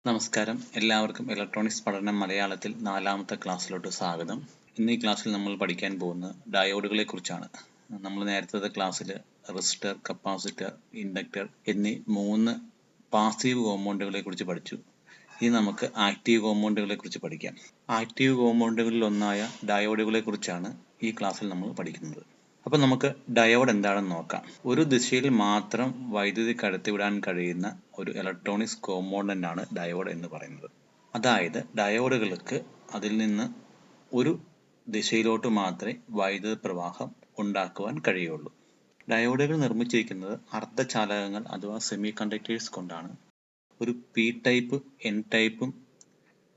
നമസ്കാരം, എല്ലാവർക്കും ഇലക്ട്രോണിക്സ് പഠനം മലയാളത്തിൽ 4ാമത്തെ ക്ലാസ്സിലോട്ട് സ്വാഗതം. ഇന്ന് ഈ ക്ലാസ്സിൽ നമ്മൾ പഠിക്കാൻ പോകുന്നത് ഡയോഡുകളെ കുറിച്ചാണ്. നമ്മൾ നേരത്തെ ക്ലാസ്സിൽ റെസിസ്റ്റർ, കപ്പാസിറ്റർ, ഇൻഡക്ടർ എന്നീ 3 പാസീവ് കോമ്പൗണ്ടുകളെ കുറിച്ച് പഠിച്ചു. ഇനി നമുക്ക് ആക്റ്റീവ് കോമ്പൗണ്ടുകളെ കുറിച്ച് പഠിക്കാം. ആക്റ്റീവ് കോമ്പൗണ്ടുകളിൽ ഒന്നായ ഡയോഡുകളെ കുറിച്ചാണ് ഈ ക്ലാസ്സിൽ നമ്മൾ പഠിക്കുന്നത്. അപ്പോൾ നമുക്ക് ഡയോഡ് എന്താണെന്ന് നോക്കാം. ഒരു ദിശയിൽ മാത്രം വൈദ്യുതി കടത്തിവിടാൻ കഴിയുന്ന ഒരു ഇലക്ട്രോണിക്സ് കോമ്പൗണ്ടന്റ് ആണ് ഡയോഡ് എന്ന് പറയുന്നത്. അതായത് ഡയോഡുകൾക്ക് അതിൽ നിന്ന് ഒരു ദിശയിലോട്ട് മാത്രമേ വൈദ്യുത പ്രവാഹം ഉണ്ടാക്കുവാൻ കഴിയുള്ളൂ. ഡയോഡുകൾ നിർമ്മിച്ചിരിക്കുന്നത് അർദ്ധചാലകങ്ങൾ അഥവാ സെമി കണ്ടക്ടേഴ്സ് കൊണ്ടാണ്. ഒരു പി ടൈപ്പ്, എൻ ടൈപ്പും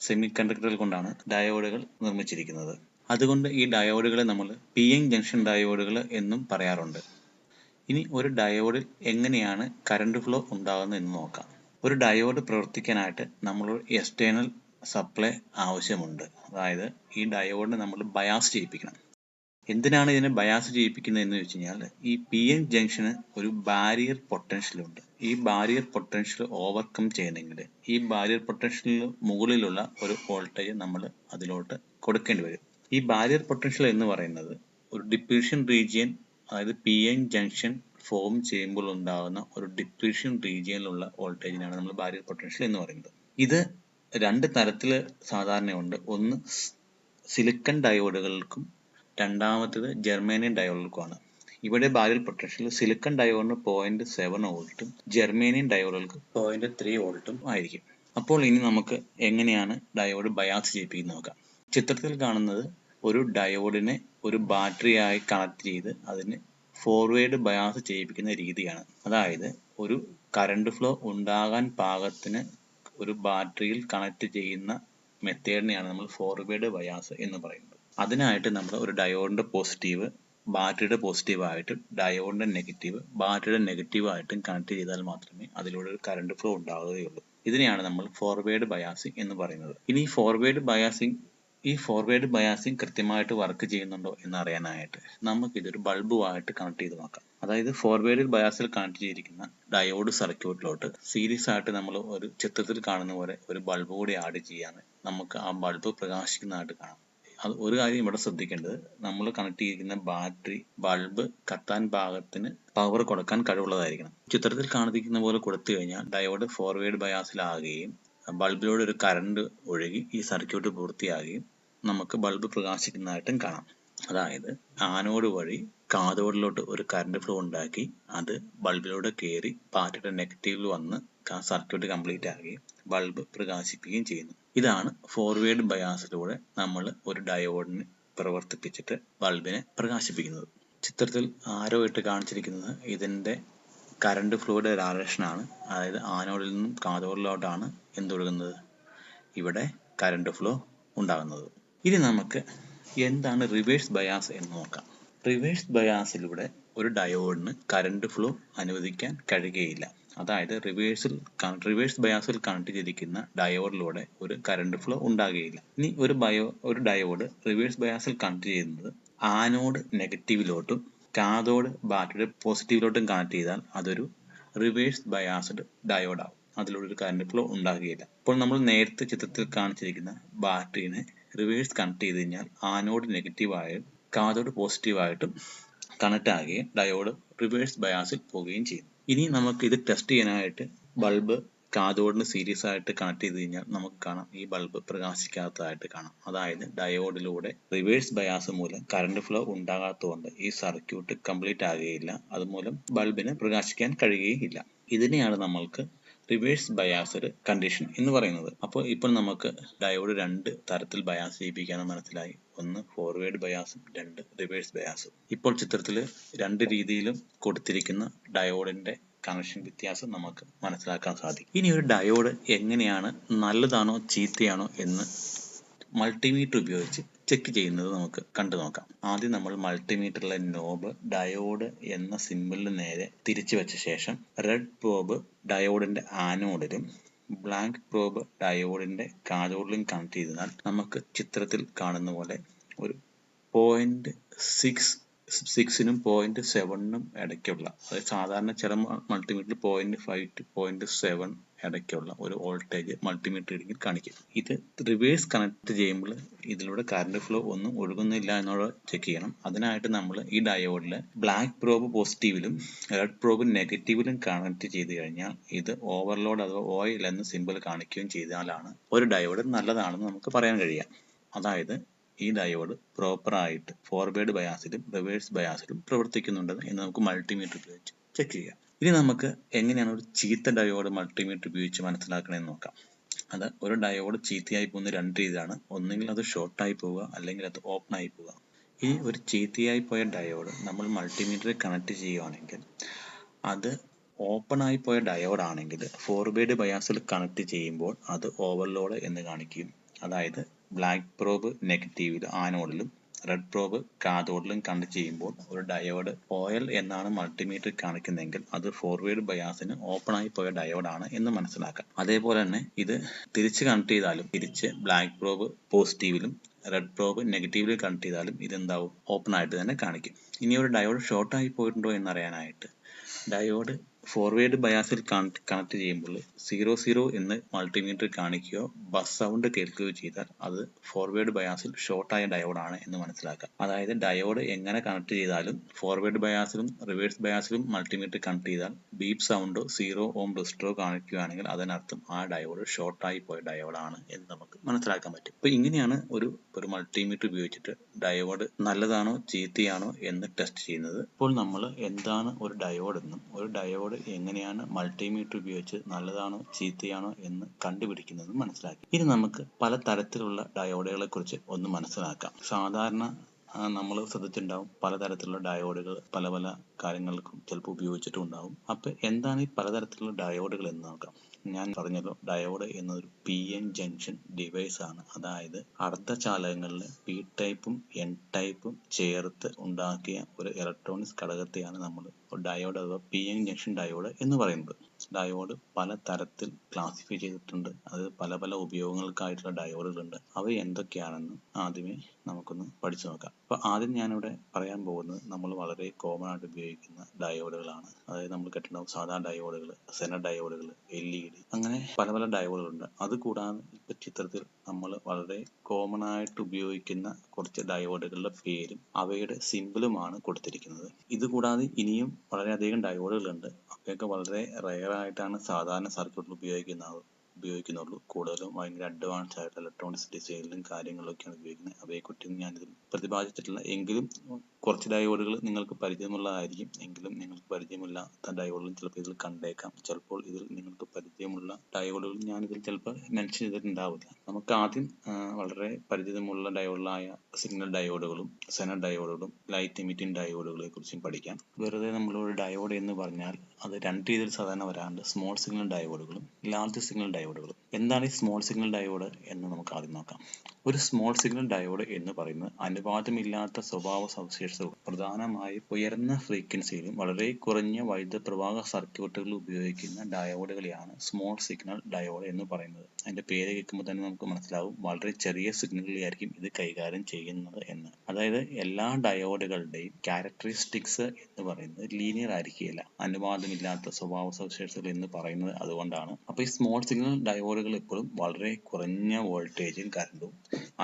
സെമി കണ്ടക്ടറുകൾ കൊണ്ടാണ് ഡയോഡുകൾ നിർമ്മിച്ചിരിക്കുന്നത്. അതുകൊണ്ട് ഈ ഡയോഡുകളെ നമ്മൾ പി-എൻ ജംഗ്ഷൻ ഡയോഡുകൾ എന്നും പറയാറുണ്ട്. ഇനി ഒരു ഡയോഡിൽ എങ്ങനെയാണ് കറണ്ട് ഫ്ലോ ഉണ്ടാകുന്നത് എന്ന് നോക്കാം. ഒരു ഡയോഡ് പ്രവർത്തിക്കാനായിട്ട് നമ്മൾ എക്സ്റ്റേണൽ സപ്ലൈ ആവശ്യമുണ്ട്. അതായത് ഈ ഡയോഡിനെ നമ്മൾ ബയാസ് ചെയ്യിപ്പിക്കണം. എന്തിനാണ് ഇതിനെ ബയാസ് ചെയ്യിപ്പിക്കുന്നത് എന്ന് വെച്ച് കഴിഞ്ഞാൽ, ഈ പി-എൻ ജംഗ്ഷന് ഒരു ബാരിയർ പൊട്ടൻഷ്യൽ ഉണ്ട്. ഈ ബാരിയർ പൊട്ടൻഷ്യൽ ഓവർകം ചെയ്യണമെങ്കിൽ ഈ ബാരിയർ പൊട്ടൻഷ്യലിന് മുകളിലുള്ള ഒരു വോൾട്ടേജ് നമ്മൾ അതിലോട്ട് കൊടുക്കേണ്ടി വരും. ഈ ബാരിയർ പൊട്ടൻഷ്യൽ എന്ന് പറയുന്നത് ഒരു ഡിപ്ലീഷൻ റീജിയൻ, അതായത് പി-എൻ ജംഗ്ഷൻ ഫോം ചെയ്യുമ്പോൾ ഉണ്ടാകുന്ന ഒരു ഡിപ്ലീഷൻ റീജിയനിലുള്ള വോൾട്ടേജിനാണ് നമ്മൾ ബാരിയർ പൊട്ടൻഷ്യൽ എന്ന് പറയുന്നത്. ഇത് 2 തരത്തിൽ സാധാരണയുണ്ട്. ഒന്ന് സിലിക്കൺ ഡയോഡുകൾക്കും രണ്ടാമത്തേത് ജെർമേനിയം ഡയോഡുകൾക്കുമാണ്. ഇവിടെ ബാരിയർ പൊട്ടൻഷ്യൽ സിലിക്കൺ ഡയോഡിന് 0.7 വോൾട്ടും ജെർമേനിയം ഡയോഡുകൾക്ക് 0.3 വോൾട്ടും ആയിരിക്കും. അപ്പോൾ ഇനി നമുക്ക് എങ്ങനെയാണ് ഡയോഡ് ബയാസ് ചെയ്യിപ്പിക്കുന്നത് നോക്കാം. ചിത്രത്തിൽ കാണുന്നത് ഒരു ഡയോഡിനെ ഒരു ബാറ്ററിയായി കണക്ട് ചെയ്ത് അതിന് ഫോർവേഡ് ബയാസ് ചെയ്യിപ്പിക്കുന്ന രീതിയാണ്. അതായത് ഒരു കറണ്ട് ഫ്ലോ ഉണ്ടാകാൻ പാകത്തിന് ഒരു ബാറ്ററിയിൽ കണക്ട് ചെയ്യുന്ന മെത്തേഡിനെയാണ് നമ്മൾ ഫോർവേഡ് ബയാസ് എന്ന് പറയുന്നത്. അതിനായിട്ട് നമ്മൾ ഒരു ഡയോഡിന്റെ പോസിറ്റീവ് ബാറ്ററിയുടെ പോസിറ്റീവ് ആയിട്ടും ഡയോഡിന്റെ നെഗറ്റീവ് ബാറ്ററിയുടെ നെഗറ്റീവ് ആയിട്ടും കണക്ട് ചെയ്താൽ മാത്രമേ അതിലൂടെ ഒരു കറണ്ട് ഫ്ലോ ഉണ്ടാവുകയുള്ളൂ. ഇതിനെയാണ് നമ്മൾ ഫോർവേഡ് ബയാസിംഗ് എന്ന് പറയുന്നത്. ഇനി ഈ ഫോർവേഡ് ബയാസിംഗ് കൃത്യമായിട്ട് വർക്ക് ചെയ്യുന്നുണ്ടോ എന്ന് അറിയാനായിട്ട് നമുക്ക് ഇതൊരു ബൾബുമായിട്ട് കണക്ട് ചെയ്ത് നോക്കാം. അതായത് ഫോർവേഡ് ബയാസിൽ കണക്ട് ചെയ്തിരിക്കുന്ന ഡയോഡ് സർക്യൂട്ടിലോട്ട് സീരീസ് ആയിട്ട് നമ്മൾ ഒരു ചിത്രത്തിൽ കാണുന്ന പോലെ ഒരു ബൾബ് കൂടി ആഡ് ചെയ്യാൻ നമുക്ക് ആ ബൾബ് പ്രകാശിക്കുന്നതായിട്ട് കാണാം. അത് ഒരു കാര്യം ഇവിടെ ശ്രദ്ധിക്കേണ്ടത്, നമ്മൾ കണക്ട് ചെയ്തിരിക്കുന്ന ബാറ്ററി ബൾബ് കത്താൻ പാകത്തിന് പവർ കൊടുക്കാൻ കഴിവുള്ളതായിരിക്കണം. ചിത്രത്തിൽ കാണിക്കുന്ന പോലെ കൊടുത്തു കഴിഞ്ഞാൽ ഡയോഡ് ഫോർവേഡ് ബയാസിലാകുകയും ബൾബിലൂടെ ഒരു കറണ്ട് ഒഴുകി ഈ സർക്യൂട്ട് പൂർത്തിയാകുകയും നമുക്ക് ബൾബ് പ്രകാശിക്കുന്നതായിട്ടും കാണാം. അതായത് ആനോഡ് വഴി കാഥോഡിലോട്ട് ഒരു കറണ്ട് ഫ്ലോ ഉണ്ടാക്കി അത് ബൾബിലൂടെ കയറി ബാറ്ററിയുടെ നെഗറ്റീവിൽ വന്ന് സർക്യൂട്ട് കംപ്ലീറ്റ് ആകുകയും ബൾബ് പ്രകാശിപ്പിക്കുകയും ചെയ്യുന്നു. ഇതാണ് ഫോർവേഡ് ബയാസിലൂടെ നമ്മൾ ഒരു ഡയോഡിനെ പ്രവർത്തിപ്പിച്ചിട്ട് ബൾബിനെ പ്രകാശിപ്പിക്കുന്നത്. ചിത്രത്തിൽ ആരോ ഇട്ട് കാണിച്ചിരിക്കുന്നത് ഇതിന്റെ കറണ്ട് ഫ്ലോയുടെ ഡയറക്ഷനാണ്. അതായത് ആനോഡിൽ നിന്നും കാഥോഡിലോട്ടാണ് എന്തൊഴുകുന്നത്, ഇവിടെ കറണ്ട് ഫ്ലോ ഉണ്ടാകുന്നത്. ഇനി നമുക്ക് എന്താണ് റിവേഴ്സ് ബയാസ് എന്ന് നോക്കാം. റിവേഴ്സ് ബയാസിലൂടെ ഒരു ഡയോഡിന് കറണ്ട് ഫ്ലോ അനുവദിക്കാൻ കഴിയുകയില്ല. അതായത് റിവേഴ്സ് ബയാസിൽ കണക്ട് ചെയ്തിരിക്കുന്ന ഡയോഡിലൂടെ ഒരു കറണ്ട് ഫ്ലോ ഉണ്ടാകുകയില്ല. ഇനി ഒരു ഡയോഡ് റിവേഴ്സ് ബയാസിൽ കണക്ട് ചെയ്യുന്നത് ആനോഡ് നെഗറ്റീവിലോട്ടും കാഥോഡ് ബാറ്ററിയുടെ പോസിറ്റീവിലോട്ടും കണക്ട് ചെയ്താൽ അതൊരു റിവേഴ്സ് ബയാസ്ഡ് ഡയോഡ് ആവും. അതിലൂടെ ഒരു കറണ്ട് ഫ്ലോ ഉണ്ടാകുകയില്ല. അപ്പോൾ നമ്മൾ നേരത്തെ ചിത്രത്തിൽ കാണിച്ചിരിക്കുന്ന ബാറ്ററിനെ റിവേഴ്സ് കണക്ട് ചെയ്ത് കഴിഞ്ഞാൽ ആനോഡ് നെഗറ്റീവായും കാഥോഡ് പോസിറ്റീവായിട്ടും കണക്ട് ആകുകയും ഡയോഡ് റിവേഴ്സ് ബയാസിൽ പോവുകയും ചെയ്യും. ഇനി നമുക്ക് ഇത് ടെസ്റ്റ് ചെയ്യാനായിട്ട് ബൾബ് കാഥോഡിന് സീരീസ് ആയിട്ട് കണക്ട് ചെയ്ത് കഴിഞ്ഞാൽ നമുക്ക് കാണാം ഈ ബൾബ് പ്രകാശിക്കാത്തതായിട്ട് കാണാം. അതായത് ഡയോഡിലൂടെ റിവേഴ്സ് ബയാസ് മൂലം കറണ്ട് ഫ്ലോ ഉണ്ടാകാത്തതുകൊണ്ട് ഈ സർക്യൂട്ട് കംപ്ലീറ്റ് ആകുകയില്ല. അതുമൂലം ബൾബിന് പ്രകാശിക്കാൻ കഴിയുകയില്ല. ഇതിനെയാണ് നമ്മൾക്ക് റിവേഴ്സ് ബയാസ്ഡ് കണ്ടീഷൻ എന്ന് പറയുന്നത്. അപ്പോൾ ഇപ്പോൾ നമുക്ക് ഡയോഡ് 2 തരത്തിൽ ബയാസ് ചെയ്യിപ്പിക്കാമെന്ന് മനസ്സിലായി. ഒന്ന് ഫോർവേഡ് ബയാസും 2 റിവേഴ്സ് ബയാസും. ഇപ്പോൾ ചിത്രത്തിൽ 2 രീതിയിലും കൊടുത്തിരിക്കുന്ന ഡയോഡിന്റെ കണക്ഷൻ വ്യത്യാസം നമുക്ക് മനസ്സിലാക്കാൻ സാധിക്കും. ഇനി ഒരു ഡയോഡ് എങ്ങനെയാണ് നല്ലതാണോ ചീത്തയാണോ എന്ന് മൾട്ടിമീറ്റർ ഉപയോഗിച്ച് ചെക്ക് ചെയ്യുന്നത് നമുക്ക് കണ്ടു നോക്കാം. ആദ്യം നമ്മൾ മൾട്ടിമീറ്ററിലെ നോബ് ഡയോഡ് എന്ന സിമ്പിളിന് നേരെ തിരിച്ചു വെച്ച ശേഷം റെഡ് പ്രോബ് ഡയോഡിന്റെ ആനോഡിലും ബ്ലാക്ക് പ്രോബ് ഡയോഡിന്റെ കാഥോഡിലും കണക്ട് ചെയ്താൽ നമുക്ക് ചിത്രത്തിൽ കാണുന്ന പോലെ ഒരു 0.6നും 0.7നും ഇടയ്ക്കുള്ള, അതായത് സാധാരണ ചില മൾട്ടിമീറ്ററിൽ 0.5 to 0.7 ഇടയ്ക്കുള്ള ഒരു വോൾട്ടേജ് മൾട്ടിമീറ്റർ റീഡിങ്ങിൽ കാണിക്കും. ഇത് റിവേഴ്സ് കണക്ട് ചെയ്യുമ്പോൾ ഇതിലൂടെ കറണ്ട് ഫ്ലോ ഒന്നും ഒഴുകുന്നില്ല എന്നുള്ളത് ചെക്ക് ചെയ്യണം. അതിനായിട്ട് നമ്മൾ ഈ ഡയോഡിൽ ബ്ലാക്ക് പ്രോബ് പോസിറ്റീവിലും റെഡ് പ്രോബ് നെഗറ്റീവിലും കണക്ട് ചെയ്ത് കഴിഞ്ഞാൽ ഇത് ഓവർലോഡ് അഥവാ ഓയിൽ എന്ന സിമ്പിൾ കാണിക്കുകയും ചെയ്താലാണ് ഒരു ഡയോഡ് നല്ലതാണെന്ന് നമുക്ക് പറയാൻ കഴിയുക. അതായത് ഈ ഡയോഡ് പ്രോപ്പറായിട്ട് ഫോർവേഡ് ബയാസിലും റിവേഴ്സ് ബയാസിലും പ്രവർത്തിക്കുന്നുണ്ട് എന്ന് നമുക്ക് മൾട്ടിമീറ്റർ ഉപയോഗിച്ച് ചെക്ക് ചെയ്യാം. ഇനി നമുക്ക് എങ്ങനെയാണ് ഒരു ചീത്ത ഡയോഡ് മൾട്ടിമീറ്റർ ഉപയോഗിച്ച് മനസ്സിലാക്കണമെന്ന് നോക്കാം. അത് ഒരു ഡയോഡ് ചീത്തയായി പോകുന്ന രണ്ട് രീതിയാണ്. ഒന്നുകിൽ അത് ഷോർട്ടായി പോവുക, അല്ലെങ്കിൽ അത് ഓപ്പൺ ആയി പോവുക. ഈ ഒരു ചീത്തയായി പോയ ഡയോഡ് നമ്മൾ മൾട്ടിമീറ്ററിൽ കണക്ട് ചെയ്യുകയാണെങ്കിൽ അത് ഓപ്പൺ ആയി പോയ ഡയോഡ് ആണെങ്കിൽ ഫോർവേഡ് ബയാസിൽ കണക്ട് ചെയ്യുമ്പോൾ അത് ഓവർലോഡ് എന്ന് കാണിക്കും. അതായത് ബ്ലാക്ക് പ്രോബ് നെഗറ്റീവിൽ ആനോഡിലും റെഡ് പ്രോബ് കാഥോഡിലും കണക്ട് ചെയ്യുമ്പോൾ ഒരു ഡയോഡ് ഓയിൽ എന്നാണ് മൾട്ടിമീറ്റർ കാണിക്കുന്നതെങ്കിൽ അത് ഫോർവേഡ് ബയാസിന് ഓപ്പൺ ആയി പോയ ഡയോഡാണ് എന്ന് മനസ്സിലാക്കാം. അതേപോലെ തന്നെ ഇത് തിരിച്ച് കണക്ട് ചെയ്താലും തിരിച്ച് ബ്ലാക്ക് പ്രോബ് പോസിറ്റീവിലും റെഡ് പ്രോബ് നെഗറ്റീവിലും കണക്ട് ചെയ്താലും ഇതെന്താവും ഓപ്പൺ ആയിട്ട് തന്നെ കാണിക്കും. ഇനി ഒരു ഡയോഡ് ഷോർട്ട് ആയി പോയിട്ടുണ്ടോ എന്നറിയാനായിട്ട് ഡയോഡ് ഫോർവേഡ് ബയാസിൽ കണക്ട് ചെയ്യുമ്പോൾ 00 എന്ന് മൾട്ടിമീറ്റർ കാണിക്കുകയോ ബസ് സൗണ്ട് കേൾക്കുകയോ ചെയ്താൽ അത് ഫോർവേഡ് ബയാസിൽ ഷോർട്ടായ ഡയോഡാണ് എന്ന് മനസ്സിലാക്കാം. അതായത് ഡയോഡ് എങ്ങനെ കണക്ട് ചെയ്താലും ഫോർവേഡ് ബയാസിലും റിവേഴ്സ് ബയാസിലും മൾട്ടിമീറ്റർ കണക്ട് ചെയ്താൽ ബീപ്പ് സൗണ്ടോ 0 ഓം റെസിസ്റ്ററോ കാണിക്കുകയാണെങ്കിൽ അതിനർത്ഥം ആ ഡയോഡ് ഷോർട്ടായി പോയ ഡയോഡാണ് എന്ന് നമുക്ക് മനസ്സിലാക്കാൻ പറ്റും. അപ്പോൾ ഇങ്ങനെയാണ് ഒരു മൾട്ടിമീറ്റർ ഉപയോഗിച്ചിട്ട് ഡയോഡ് നല്ലതാണോ ചീത്തയാണോ എന്ന് ടെസ്റ്റ് ചെയ്യുന്നത്. ഇപ്പോൾ നമ്മൾ എന്താണ് ഒരു ഡയോഡ് എന്നും ഒരു ഡയോഡ് എങ്ങനെയാണ് മൾട്ടിമീറ്റർ ഉപയോഗിച്ച് നല്ലതാണോ ചീത്തയാണോ എന്ന് കണ്ടുപിടിക്കുന്നതെന്ന് മനസ്സിലാക്കി. ഇനി നമുക്ക് പല തരത്തിലുള്ള ഡയോഡുകളെ കുറിച്ച് ഒന്ന് മനസ്സിലാക്കാം. സാധാരണ നമ്മൾ ശ്രദ്ധിച്ചിട്ടുണ്ടാവും പലതരത്തിലുള്ള ഡയോഡുകൾ പല പല കാര്യങ്ങൾക്കും ചിലപ്പോൾ ഉപയോഗിച്ചിട്ടുണ്ടാവും. അപ്പോൾ എന്താണ് ഈ പലതരത്തിലുള്ള ഡയോഡുകൾ എന്ന് നോക്കാം. ഞാൻ പറഞ്ഞല്ലോ, ഡയോഡ് എന്നതൊരു PN ജംഗ്ഷൻ ഡിവൈസ് ആണ്. അതായത് അർദ്ധചാലകങ്ങളിൽ പി ടൈപ്പും എൻ ടൈപ്പും ചേർത്ത് ഉണ്ടാക്കിയ ഒരു ഇലക്ട്രോണിക്സ് ഘടകത്തെയാണ് നമ്മൾ ഡയോഡ് അഥവാ PN ജംഗ്ഷൻ ഡയോഡ് എന്ന് പറയുന്നത്. ഡയോഡ് പല തരത്തിൽ ക്ലാസിഫൈ ചെയ്തിട്ടുണ്ട്. അത് പല പല ഉപയോഗങ്ങൾക്കായിട്ടുള്ള ഡയോഡുകളുണ്ട്. അവ എന്തൊക്കെയാണെന്ന് ആദ്യമേ നമുക്കൊന്ന് പഠിച്ചു നോക്കാം. അപ്പോൾ ആദ്യം ഞാനിവിടെ പറയാൻ പോകുന്നത് നമ്മൾ വളരെ കോമൺ ആയിട്ട് ഉപയോഗിക്കുന്ന ഡയോഡുകളാണ്. അതായത് നമ്മൾ കേട്ടിട്ടുണ്ടാവും സാധാ ഡയോഡുകൾ, സെനർ ഡയോഡുകൾ, LED, അങ്ങനെ പല പല ഡയോഡുകളുണ്ട്. അതുകൂടാതെ ഇപ്പൊ ചിത്രത്തിൽ നമ്മൾ വളരെ കോമൺ ആയിട്ട് ഉപയോഗിക്കുന്ന കുറച്ച് ഡയോഡുകളുടെ പേരും അവയുടെ സിമ്പിളുമാണ് കൊടുത്തിരിക്കുന്നത്. ഇതുകൂടാതെ ഇനിയും വളരെയധികം ഡയോഡുകളുണ്ട്. അവയൊക്കെ വളരെ റെയർ ആയിട്ടാണ് സാധാരണ സർക്യൂട്ടിൽ ഉപയോഗിക്കുന്നുള്ളൂ. കൂടുതലും ഭയങ്കര അഡ്വാൻസ് ആയിട്ട് ഇലക്ട്രോണിക്സ് ഡിസൈനിലും കാര്യങ്ങളിലൊക്കെയാണ് ഉപയോഗിക്കുന്നത്. അവയെക്കുറിച്ച് ഞാനിതിൽ പ്രതിപാദിച്ചിട്ടില്ല. എങ്കിലും കുറച്ച് ഡയോഡുകൾ നിങ്ങൾക്ക് പരിചയമുള്ളതായിരിക്കും. എങ്കിലും നിങ്ങൾക്ക് പരിചയമില്ലാത്ത ഡയോഡുകളും ചിലപ്പോൾ ഇതിൽ കണ്ടേക്കാം. ചിലപ്പോൾ ഇതിൽ നിങ്ങൾക്ക് പരിചയമുള്ള ഡയോഡുകൾ ഞാനിതിൽ ചിലപ്പോൾ മെൻഷൻ ചെയ്തിട്ടുണ്ടാവില്ല. നമുക്ക് ആദ്യം വളരെ പരിചിതമുള്ള ഡയോഡുകളായ സിഗ്നൽ ഡയോഡുകളും സെനർ ഡയോഡുകളും ലൈറ്റ് എമിറ്റിംഗ് ഡയോഡുകളെ കുറിച്ചും പഠിക്കാം. വെറുതെ നമ്മളൊരു ഡയോഡ് എന്ന് പറഞ്ഞാൽ അത് രണ്ട് രീതിയിൽ സാധാരണ വരാറുണ്ട്. സ്മോൾ സിഗ്നൽ ഡയോഡുകളും ലാർജ് സിഗ്നൽ ഡയോഡുകളും. എന്താണ് ഈ സ്മോൾ സിഗ്നൽ ഡയോഡ് എന്ന് നമുക്ക് ആദ്യം നോക്കാം. ഒരു സ്മോൾ സിഗ്നൽ ഡയോഡ് എന്ന് പറയുന്നത് അനുപാതമില്ലാത്ത സ്വഭാവ സവിശേഷതകൾ, പ്രധാനമായും ഉയർന്ന ഫ്രീക്വൻസിയിലും വളരെ കുറഞ്ഞ വൈദ്യുത പ്രവാഹ സർക്യൂട്ടുകളിൽ ഉപയോഗിക്കുന്ന ഡയോഡുകളെയാണ് സ്മോൾ സിഗ്നൽ ഡയോഡ് എന്ന് പറയുന്നത്. അതിന്റെ പേര് കേൾക്കുമ്പോൾ തന്നെ നമുക്ക് മനസ്സിലാവും വളരെ ചെറിയ സിഗ്നലുകളായിരിക്കും ഇത് കൈകാര്യം ചെയ്യുന്നത് എന്ന്. അതായത് എല്ലാ ഡയോഡുകളുടെയും ക്യാരക്ടറിസ്റ്റിക്സ് എന്ന് പറയുന്നത് ലീനിയർ ആയിരിക്കില്ല. അനുപാതമില്ലാത്ത സ്വഭാവ സവിശേഷതകൾ എന്ന് പറയുന്നത് അതുകൊണ്ടാണ്. അപ്പോൾ ഈ സ്മോൾ സിഗ്നൽ ഡയോഡുകൾ എപ്പോഴും വളരെ കുറഞ്ഞ വോൾട്ടേജും കറണ്ടും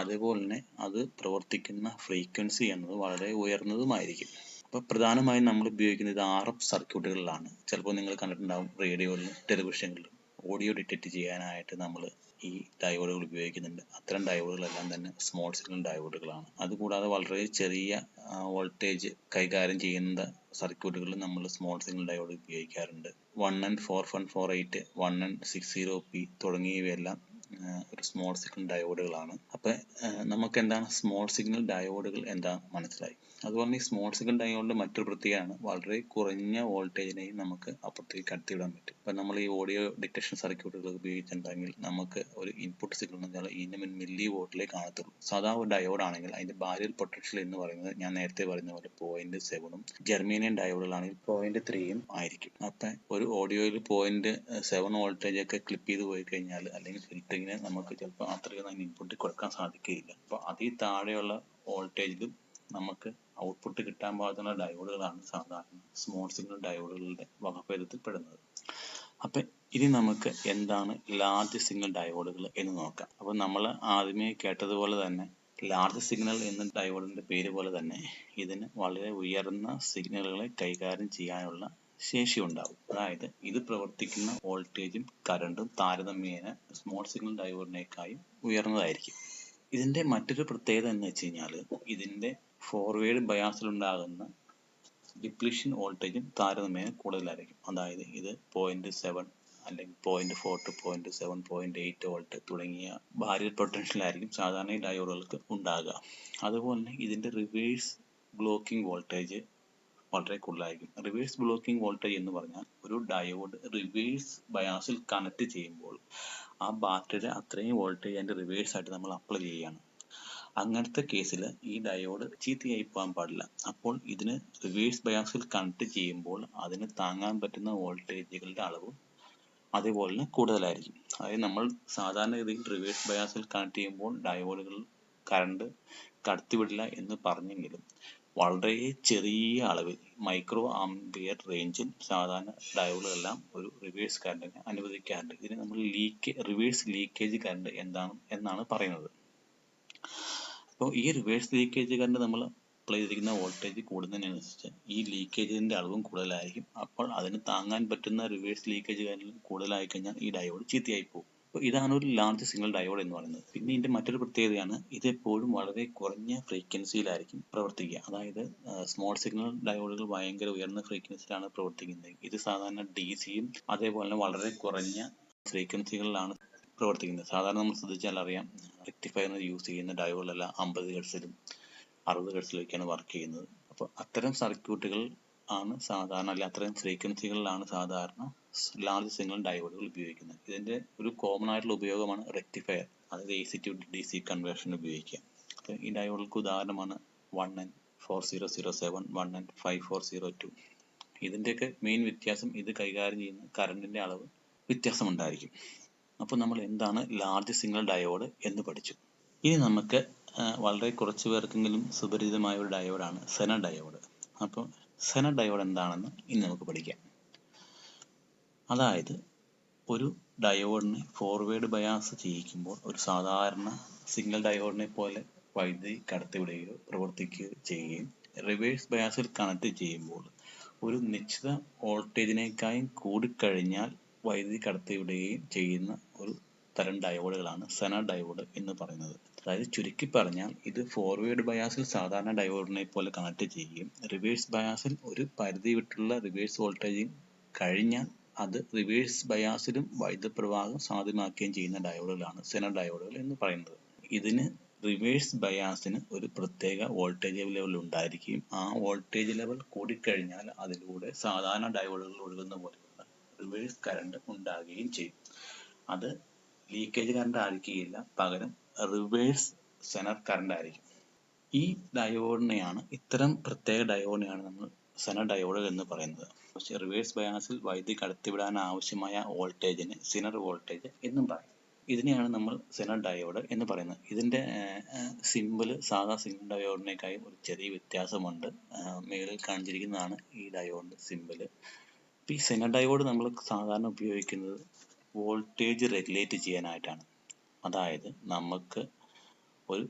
അതുപോലെ തന്നെ അത് പ്രവർത്തിക്കുന്ന ഫ്രീക്വൻസി എന്നത് വളരെ ഉയർന്നതുമായിരിക്കും. അപ്പോൾ പ്രധാനമായും നമ്മൾ ഉപയോഗിക്കുന്നത് RF സർക്യൂട്ടുകളിലാണ്. ചിലപ്പോൾ നിങ്ങൾ കണ്ടിട്ടുണ്ടാവും റേഡിയോയിലും ടെലിവിഷനിലും ഓഡിയോ ഡിറ്റക്ട് ചെയ്യാനായിട്ട് നമ്മൾ ഈ ഡയോഡുകൾ ഉപയോഗിക്കുന്നുണ്ട്. അത്തരം ഡയോഡുകളെല്ലാം തന്നെ സ്മോൾ സിഗ്നൽ ഡയോഡുകളാണ്. അതുകൂടാതെ വളരെ ചെറിയ വോൾട്ടേജ് കൈകാര്യം ചെയ്യുന്ന സർക്യൂട്ടുകളിൽ നമ്മൾ സ്മോൾ സിഗ്നൽ ഡയോഡ് ഉപയോഗിക്കാറുണ്ട്. 1N4148, 1N60P തുടങ്ങിയവയെല്ലാം ഒരു സ്മോൾ സിഗ്നൽ ഡയോഡുകളാണ്. അപ്പം നമുക്ക് എന്താണ് സ്മോൾ സിഗ്നൽ ഡയോഡുകൾ എന്താ മനസ്സിലായി. അതുപോലെ ഈ സ്മോൾ സിഗ്നൽ ഡയോഡിന്റെ മറ്റൊരു പ്രത്യേകതയാണ് വളരെ കുറഞ്ഞ വോൾട്ടേജിനെയും നമുക്ക് അപ്പുറത്തേക്ക് കടത്തിവിടാൻ പറ്റും. ഇപ്പം നമ്മൾ ഈ ഓഡിയോ ഡിറ്റക്ഷൻ സർക്യൂട്ടുകൾ ഉപയോഗിച്ചിട്ടുണ്ടെങ്കിൽ നമുക്ക് ഒരു ഇൻപുട്ട് സിഗ്നൽ എന്ന് വെച്ചാൽ മില്ലി വോൾട്ടിലേ കാണത്തുള്ളൂ. സാധാ ഒരു ഡയോഡ് ആണെങ്കിൽ അതിന്റെ ബാരിയർ പൊട്ടൻഷ്യൽ എന്ന് പറയുന്നത് ഞാൻ നേരത്തെ പറഞ്ഞ പോലെ 0.7ഉം ജെർമേനിയം ഡയോഡുകളാണെങ്കിൽ 0.3ഉം ആയിരിക്കും. അപ്പം ഒരു ഓഡിയോയിൽ 0.7 വോൾട്ടേജ് ഒക്കെ ക്ലിപ്പ് ചെയ്ത് പോയി കഴിഞ്ഞാൽ അല്ലെങ്കിൽ ഫിൽറ്ററിങ്ങിന് നമുക്ക് ചിലപ്പോൾ അത്രയൊന്നും ഇൻപുട്ട് കൊടുക്കാൻ സാധിക്കുകയില്ല. അപ്പോൾ അതിൽ താഴെയുള്ള വോൾട്ടേജിലും നമുക്ക് ഔട്ട്പുട്ട് കിട്ടാൻ പാകത്തിനുള്ള ഡയോഡുകളാണ് സാധാരണ സ്മോൾ സിഗ്നൽ ഡയോഡുകളുടെ വകഭേദത്തിൽ പെടുന്നത്. അപ്പം ഇനി നമുക്ക് എന്താണ് ലാർജ് സിഗ്നൽ ഡയോഡുകൾ എന്ന് നോക്കാം. അപ്പോൾ നമ്മൾ ആദ്യമേ കേട്ടതുപോലെ തന്നെ ലാർജ് സിഗ്നൽ എന്ന ഡയോഡിന്റെ പേര് പോലെ തന്നെ ഇതിന് വളരെ ഉയർന്ന സിഗ്നലുകളെ കൈകാര്യം ചെയ്യാനുള്ള ശേഷി ഉണ്ടാവും. അതായത് ഇത് പ്രവർത്തിക്കുന്ന വോൾട്ടേജും കറണ്ടും താരതമ്യേന സ്മോൾ സിഗ്നൽ ഡയോഡിനേക്കാളും ഉയർന്നതായിരിക്കും. ഇതിന്റെ മറ്റൊരു പ്രത്യേകത എന്ന് വെച്ച് കഴിഞ്ഞാൽ ഇതിന്റെ ഫോർവേഡ് ബയാസിലുണ്ടാകുന്ന ഡിപ്ലീഷൻ വോൾട്ടേജും താരതമ്യേന കൂടുതലായിരിക്കും. അതായത് ഇത് 0.7 അല്ലെങ്കിൽ 0.4 to 0.7, 0.8 വോൾട്ട് തുടങ്ങിയ ബാരിയർ പൊട്ടൻഷ്യൽ ആയിരിക്കും സാധാരണ ഈ ഡയോഡുകൾക്ക് ഉണ്ടാകുക. അതുപോലെ തന്നെ ഇതിന്റെ റിവേഴ്സ് ബ്ലോക്കിംഗ് വോൾട്ടേജ് വളരെ കൂടുതലായിരിക്കും. റിവേഴ്സ് ബ്ലോക്കിംഗ് വോൾട്ടേജ് എന്ന് പറഞ്ഞാൽ ഒരു ഡയോഡ് റിവേഴ്സ് ബയാസിൽ കണക്ട് ചെയ്യുമ്പോൾ ആ ബാറ്ററിയുടെ അത്രയും വോൾട്ടേജ് അതിന്റെ റിവേഴ്സ് ആയിട്ട് നമ്മൾ അപ്ലൈ ചെയ്യുകയാണ്. അങ്ങനത്തെ കേസിൽ ഈ ഡയോഡ് ചീത്തയായി പോകാൻ പാടില്ല. അപ്പോൾ ഇതിന് റിവേഴ്സ് ബയാസിൽ കണക്ട് ചെയ്യുമ്പോൾ അതിന് താങ്ങാൻ പറ്റുന്ന വോൾട്ടേജുകളുടെ അളവ് അതേപോലെ തന്നെ കൂടുതലായിരിക്കും. അതായത് നമ്മൾ സാധാരണ രീതിയിൽ റിവേഴ്സ് ബയാസിൽ കണക്ട് ചെയ്യുമ്പോൾ ഡയോഡുകൾ കറണ്ട് കടത്തിവിടില്ല എന്ന് പറഞ്ഞെങ്കിലും വളരെ ചെറിയ അളവിൽ മൈക്രോ ആംപിയർ റേഞ്ചിൽ സാധാരണ ഡയോഡുകളെല്ലാം ഒരു റിവേഴ്സ് കറണ്ടിനെ അനുവദിക്കാറുണ്ട്. ഇതിനെ നമ്മൾ റിവേഴ്സ് ലീക്കേജ് കറണ്ട് എന്നാണ് പറയുന്നത്. അപ്പോൾ ഈ റിവേഴ്സ് ലീക്കേജ് കറണ്ട് നമ്മൾ അപ്ലൈ ചെയ്തിരിക്കുന്ന വോൾട്ടേജ് കൂടുന്നതിനനുസരിച്ച് ഈ ലീക്കേജിന്റെ അളവും കൂടുതലായിരിക്കും. അപ്പോൾ അതിന് താങ്ങാൻ പറ്റുന്ന റിവേഴ്സ് ലീക്കേജ് കറണ്ട് കൂടുതലായി കഴിഞ്ഞാൽ ഈ ഡയോഡ് ചീത്തയായി പോകും. അപ്പോൾ ഇതാണ് ഒരു ലാർജ് സിഗ്നൽ ഡയോഡ് എന്ന് പറയുന്നത്. പിന്നെ ഇതിന്റെ മറ്റൊരു പ്രത്യേകതയാണ് ഇത് എപ്പോഴും വളരെ കുറഞ്ഞ ഫ്രീക്വൻസിയിലായിരിക്കും പ്രവർത്തിക്കുക. അതായത് സ്മോൾ സിഗ്നൽ ഡയോഡുകൾ ഭയങ്കര ഉയർന്ന ഫ്രീക്വൻസിയിലാണ് പ്രവർത്തിക്കുന്നത്. ഇത് സാധാരണ DC-യും അതേപോലെ തന്നെ വളരെ കുറഞ്ഞ ഫ്രീക്വൻസികളിലാണ് പ്രവർത്തിക്കുന്നത്. സാധാരണ നമ്മൾ ശ്രദ്ധിച്ചാൽ അറിയാം, റെക്ടിഫയറിന് യൂസ് ചെയ്യുന്ന ഡയോഡുകളെല്ലാം 50 ഹെർട്സിലും 60 ഹെർട്സിലൊക്കെയാണ് വർക്ക് ചെയ്യുന്നത്. അപ്പോൾ അത്തരം സർക്യൂട്ടുകൾ ആണ് സാധാരണ, അല്ല അത്തരം ഫ്രീക്വൻസികളിലാണ് സാധാരണ ലാർജ് സിഗ്നൽ ഡയോഡുകൾ ഉപയോഗിക്കുന്നത്. ഇതിന്റെ ഒരു കോമൺ ആയിട്ടുള്ള ഉപയോഗമാണ് റെക്ടിഫയർ, അതായത് AC to DC കൺവേർഷൻ ഉപയോഗിക്കുക. അപ്പോൾ ഈ ഡയോഡുകൾക്ക് ഉദാഹരണമാണ് 1N4007, 1N5402. ഇതിന്റെയൊക്കെ മെയിൻ വ്യത്യാസം ഇത് കൈകാര്യം ചെയ്യുന്ന കറണ്ടിന്റെ അളവ് വ്യത്യാസമുണ്ടായിരിക്കും. അപ്പോൾ നമ്മൾ എന്താണ് ലാർജ് സിഗ്നൽ ഡയോഡ് എന്ന് പഠിച്ചു. ഇനി നമുക്ക് വളരെ കുറച്ച് പേർക്കെങ്കിലും സുപരിചിതമായ ഒരു ഡയോഡാണ് സെനർ ഡയോഡ്. അപ്പോൾ സെനർ ഡയോഡ് എന്താണെന്ന് ഇനി നമുക്ക് പഠിക്കാം. അതായത് ഒരു ഡയോഡിനെ ഫോർവേഡ് ബയാസ് ചെയ്യിക്കുമ്പോൾ ഒരു സാധാരണ സിഗ്നൽ ഡയോഡിനെ പോലെ വൈദ്യുതി കടത്തിവിടുകയോ പ്രവർത്തിക്കുകയോ ചെയ്യുകയും റിവേഴ്സ് ബയാസിൽ കണക്ട് ചെയ്യുമ്പോൾ ഒരു നിശ്ചിത വോൾട്ടേജിനേക്കാളും കൂടിക്കഴിഞ്ഞാൽ വൈദ്യുതി കടത്തിവിടുകയും ചെയ്യുന്ന ഒരു തരം ഡയോഡുകളാണ് സെനർ ഡയോഡ് എന്ന് പറയുന്നത്. അതായത് ചുരുക്കി പറഞ്ഞാൽ ഇത് ഫോർവേഡ് ബയാസിൽ സാധാരണ ഡയോഡിനെ പോലെ കണക്ട് ചെയ്യുകയും റിവേഴ്സ് ബയാസിൽ ഒരു പരിധി വിട്ടുള്ള റിവേഴ്സ് വോൾട്ടേജ് കഴിഞ്ഞാൽ അത് റിവേഴ്സ് ബയാസിലും വൈദ്യുത പ്രവാഹം സാധ്യമാക്കുകയും ചെയ്യുന്ന ഡയോഡുകളാണ് സെനർ ഡയോഡുകൾ എന്ന് പറയുന്നത്. ഇതിന് റിവേഴ്സ് ബയാസിന് ഒരു പ്രത്യേക വോൾട്ടേജ് ലെവൽ ഉണ്ടായിരിക്കുകയും ആ വോൾട്ടേജ് ലെവൽ കൂടിക്കഴിഞ്ഞാൽ അതിലൂടെ സാധാരണ ഡയോഡുകൾ ഒഴുകുന്ന പോലെയുള്ള റിവേഴ്സ് കറണ്ട് ഉണ്ടാകുകയും ചെയ്യും. അത് ലീക്കേജ് കറണ്ട് ആയിരിക്കുകയില്ല, പകരം റിവേഴ്സ് സെനർ കറണ്ട് ആയിരിക്കും. ഈ ഡയോഡിനെയാണ്, ഇത്തരം പ്രത്യേക ഡയോഡിനെയാണ് നമ്മൾ സെനർ ഡയോഡ് എന്ന് പറയുന്നത്. പക്ഷേ റിവേഴ്സ് ബയാസിൽ വൈദ്യുതി കടത്തിവിടാൻ ആവശ്യമായ വോൾട്ടേജിന് സെനർ വോൾട്ടേജ് എന്നും പറയും. ഇതിനെയാണ് നമ്മൾ സെനർ ഡയോഡ് എന്ന് പറയുന്നത്. ഇതിന്റെ സിമ്പിൾ സാധാ സിഗ്നൽ ഡയോഡിനേക്കാളും ഒരു ചെറിയ വ്യത്യാസമുണ്ട്. മേളിൽ കാണിച്ചിരിക്കുന്നതാണ് ഈ ഡയോഡിന്റെ സിമ്പിൾ. ഈ സെനർ ഡയോഡ് നമ്മൾ സാധാരണ ഉപയോഗിക്കുന്നത് വോൾട്ടേജ് റെഗുലേറ്റ് ചെയ്യാനായിട്ടാണ്. അതായത് നമുക്ക് ഒരു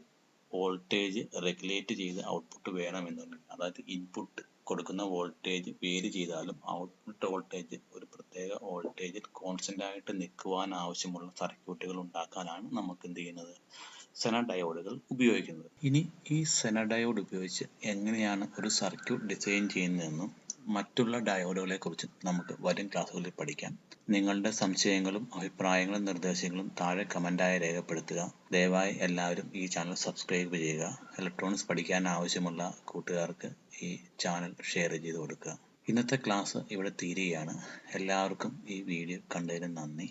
വോൾട്ടേജ് റെഗുലേറ്റ് ചെയ്ത് ഔട്ട്പുട്ട് വേണമെന്നുണ്ടെങ്കിൽ, അതായത് ഇൻപുട്ട് കൊടുക്കുന്ന വോൾട്ടേജ് വേരി ചെയ്താലും ഔട്ട്പുട്ട് വോൾട്ടേജ് ഒരു പ്രത്യേക വോൾട്ടേജിൽ കോൺസ്റ്റന്റ് ആയിട്ട് നിൽക്കുവാൻ ആവശ്യമുള്ള സർക്യൂട്ടുകൾ ഉണ്ടാക്കാനാണ് നമുക്ക് എന്ത് ചെയ്യുന്നത്, സെനർ ഡയോഡുകൾ ഉപയോഗിക്കുന്നത്. ഇനി ഈ സെനർ ഡയോഡ് ഉപയോഗിച്ച് എങ്ങനെയാണ് ഒരു സർക്യൂട്ട് ഡിസൈൻ ചെയ്യുന്നതെന്നും മറ്റുള്ള ഡയോഡുകളെ കുറിച്ച് നമുക്ക് വരും ക്ലാസ്സുകളിൽ പഠിക്കാം. നിങ്ങളുടെ സംശയങ്ങളും അഭിപ്രായങ്ങളും നിർദ്ദേശങ്ങളും താഴെ കമന്റായി രേഖപ്പെടുത്തുക. ദയവായി എല്ലാവരും ഈ ചാനൽ സബ്സ്ക്രൈബ് ചെയ്യുക. ഇലക്ട്രോണിക്സ് പഠിക്കാൻ ആവശ്യമുള്ള കൂട്ടുകാർക്ക് ഈ ചാനൽ ഷെയർ ചെയ്ത് കൊടുക്കുക. ഇന്നത്തെ ക്ലാസ് ഇവിടെ തീരുകയാണ്. എല്ലാവർക്കും ഈ വീഡിയോ കണ്ടതിന് നന്ദി.